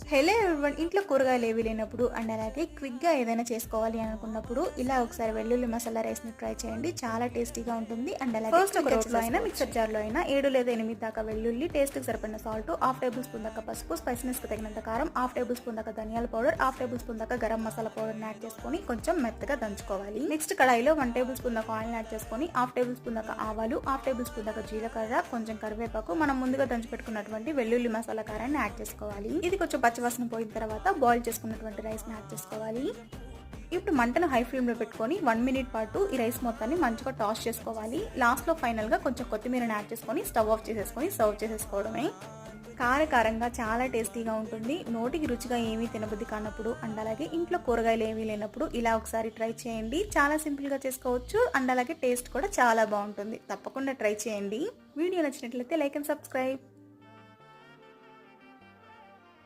Hello everyone, ఇంట్లో కూరగాయలు ఏవి లేనప్పుడు అండ్ అలాగే క్విక్గా ఏదైనా చేసుకోవాలి అనుకున్నప్పుడు ఇలా ఒకసారి వెల్లుల్లి మసాలా రైస్ని ట్రై చేయండి. చాలా టేస్టీగా ఉంటుంది. అండ్ అలాగే ఫస్ట్ ఒక రోట్లో అయినా మిక్సర్ జార్లో అయినా 7 లేదా 8 దాకా వెల్లుల్లి, టేస్ట్కి సరిపడిన సాల్ట్, హాఫ్ టేబుల్ స్పూన్ దాకా పసుపు, స్పైసీనెస్కి తగినంత కారం, హాఫ్ టేబుల్ స్పూన్ దాకా ధనియాల పౌడర్, హాఫ్ టేబుల్ స్పూన్ దాకా గరం మసాలా పౌడర్ని యాడ్ చేసుకొని కొంచెం మెత్తగా దంచుకోవాలి. నెక్స్ట్ కడాయిలో 1 టేబుల్ స్పూన్ దాకా ఆయిల్ యాడ్ చేసుకొని హాఫ్ టేబుల్ స్పూన్ దాకా ఆవాలు, హాఫ్ టేబుల్ స్పూన్ దాకా జీలకర్ర, కొంచెం కరివేపాకు, మనం ముందుగా దంచి పెట్టుకున్నటువంటి వెల్లుల్లి మసాలా కారాన్ని యాడ్ చేసుకోవాలి. ఇది కొంచెం పచ్చివాసన పోయిన తర్వాత బాయిల్ చేసుకున్నటువంటి రైస్ని యాడ్ చేసుకోవాలి. ఇప్పుడు మంటను హై ఫ్లేమ్లో పెట్టుకొని 1 మినిట్ పాటు ఈ రైస్ మొత్తాన్ని మంచిగా టాస్ చేసుకోవాలి. లాస్ట్లో ఫైనల్గా కొంచెం కొత్తిమీరని యాడ్ చేసుకొని స్టవ్ ఆఫ్ చేసేసుకొని సర్వ్ చేసేసుకోవడమే. కారంగా చాలా టేస్టీగా ఉంటుంది. నోటికి రుచిగా ఏమీ తినబుద్ధి కానప్పుడు అండ్ అలాగే ఇంట్లో కూరగాయలు ఏమీ లేనప్పుడు ఇలా ఒకసారి ట్రై చేయండి. చాలా సింపుల్గా చేసుకోవచ్చు అండ్ అలాగే టేస్ట్ కూడా చాలా బాగుంటుంది. తప్పకుండా ట్రై చేయండి. వీడియో నచ్చినట్లయితే లైక్ అండ్ సబ్స్క్రైబ్.